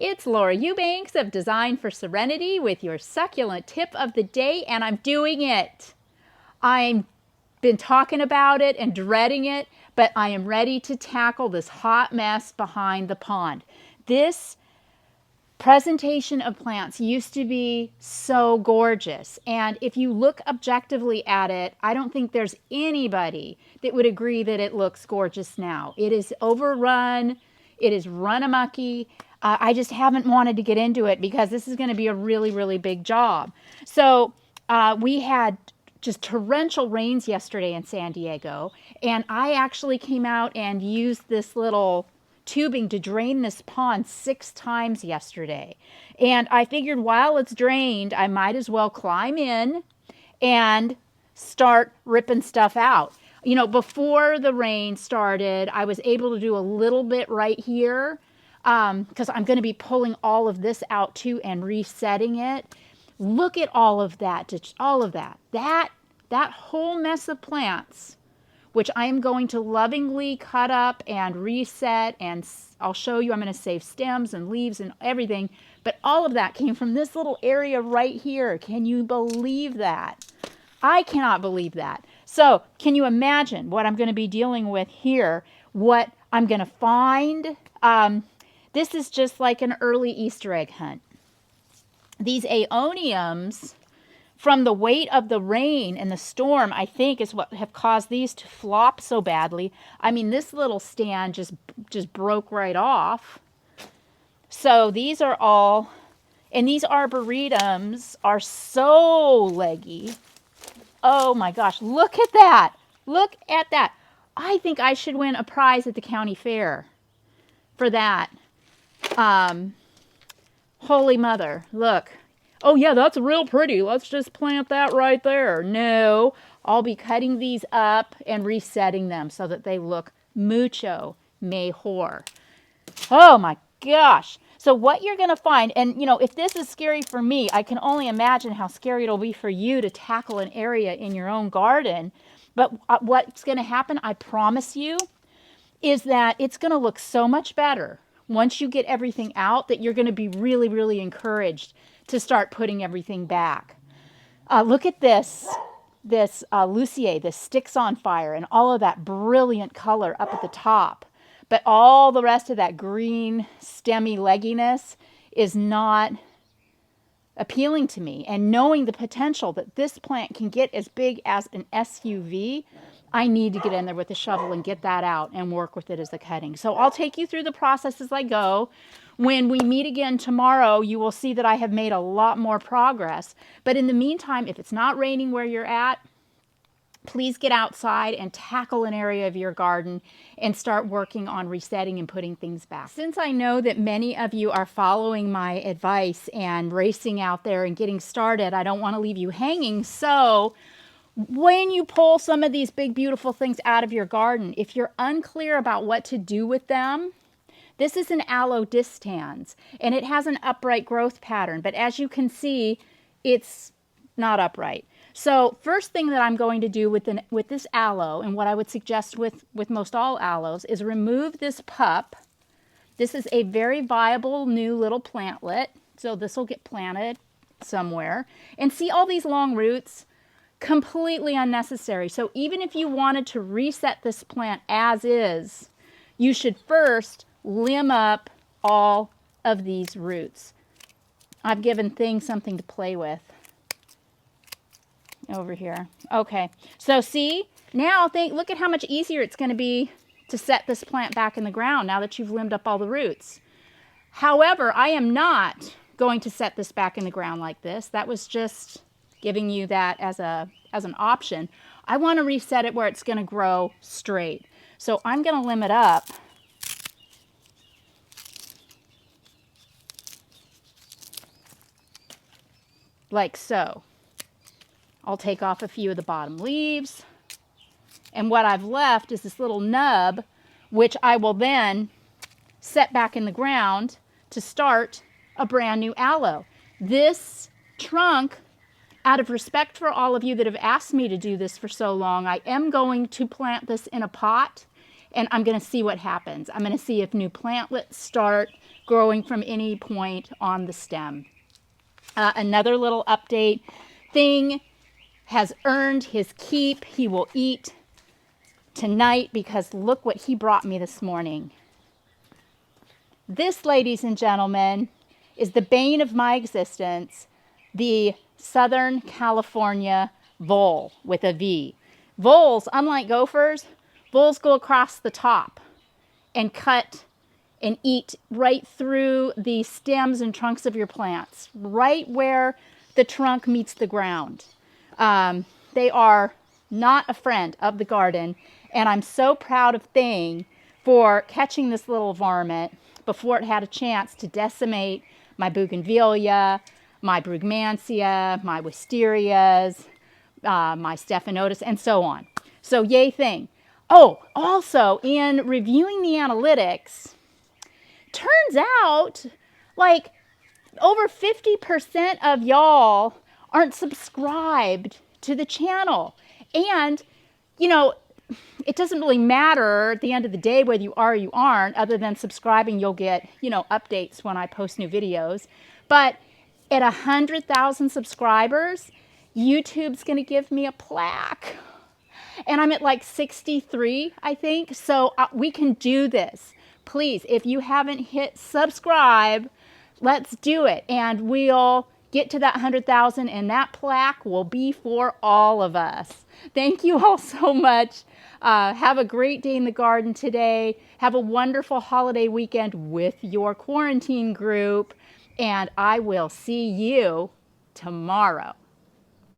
It's Laura Eubanks of Design for Serenity with your succulent tip of the day, and I'm doing it. I've been talking about it and dreading it, but I am ready to tackle this hot mess behind the pond. This presentation of plants used to be so gorgeous, and if you look objectively at it, I don't think there's anybody that would agree that it looks gorgeous now. It is overrun, it is run-amucky. I just haven't wanted to get into it because this is going to be a really, really big job. So we had just torrential rains yesterday in San Diego, and I actually came out and used this little tubing to drain this pond 6 times yesterday. And I figured while it's drained, I might as well climb in and start ripping stuff out. You know, before the rain started, I was able to do a little bit right here because I'm going to be pulling all of this out too and resetting it. Look at all of that, that whole mess of plants, which I am going to lovingly cut up and reset, and I'll show you. I'm going to save stems and leaves and everything, but all of that came from this little area right here. Can you believe that? I cannot believe that. So can you imagine what I'm going to be dealing with here, what I'm going to find? This is just like an early Easter egg hunt. These aeoniums, from the weight of the rain and the storm, I think is what have caused these to flop so badly. I mean, this little stand just broke right off. So these are all, and these arboretums are so leggy. Oh my gosh, look at that. Look at that. I think I should win a prize at the county fair for that. Holy mother, look. Oh yeah, that's real pretty. Let's just plant that right there. No, I'll be cutting these up and resetting them so that they look mucho mejor. Oh my gosh. So what you're going to find, and you know, if this is scary for me, I can only imagine how scary it'll be for you to tackle an area in your own garden. But what's going to happen, I promise you, is that it's going to look so much better once you get everything out that you're going to be really, really encouraged to start putting everything back. Look at this Lucier, this sticks on fire, and all of that brilliant color up at the top. But all the rest of that green, stemmy legginess is not appealing to me. And knowing the potential that this plant can get as big as an SUV, I need to get in there with a shovel and get that out and work with it as a cutting. So I'll take you through the process as I go. When we meet again tomorrow, you will see that I have made a lot more progress. But in the meantime, if it's not raining where you're at, please get outside and tackle an area of your garden and start working on resetting and putting things back. Since I know that many of you are following my advice and racing out there and getting started, I don't want to leave you hanging. So when you pull some of these big, beautiful things out of your garden, if you're unclear about what to do with them, this is an aloe distans, and it has an upright growth pattern. But as you can see, it's not upright. So first thing that I'm going to do with this aloe, and what I would suggest with most all aloes, is remove this pup. This is a very viable new little plantlet, so this will get planted somewhere. And see all these long roots? Completely unnecessary. So even if you wanted to reset this plant as is, you should first limb up all of these roots. I've given things something to play with over here. Okay, so see, now look at how much easier it's going to be to set this plant back in the ground now that you've limbed up all the roots. However, I am not going to set this back in the ground like this. That was just giving you that as an option. I want to reset it where it's going to grow straight. So I'm going to limb it up like so. I'll take off a few of the bottom leaves, and what I've left is this little nub, which I will then set back in the ground to start a brand new aloe. This trunk, out of respect for all of you that have asked me to do this for so long, I am going to plant this in a pot, and I'm going to see what happens. I'm going to see if new plantlets start growing from any point on the stem. Another little update. Thing has earned his keep. He will eat tonight because look what he brought me this morning. This, ladies and gentlemen, is the bane of my existence, the Southern California vole with a V. Voles, unlike gophers, voles go across the top and cut and eat right through the stems and trunks of your plants, right where the trunk meets the ground. They are not a friend of the garden, and I'm so proud of Thing for catching this little varmint before it had a chance to decimate my bougainvillea, my brugmansia, my wisterias, my stephanotis, and so on. So yay Thing. Oh, also in reviewing the analytics, turns out like over 50% of y'all aren't subscribed to the channel. And, you know, it doesn't really matter at the end of the day whether you are or you aren't, other than subscribing, you'll get, you know, updates when I post new videos. But at 100,000 subscribers, YouTube's going to give me a plaque. And I'm at like 63, I think. So we can do this. Please, if you haven't hit subscribe, let's do it. And we'll get to that 100,000 and that plaque will be for all of us. Thank you all so much. Have a great day in the garden today. Have a wonderful holiday weekend with your quarantine group. And I will see you tomorrow.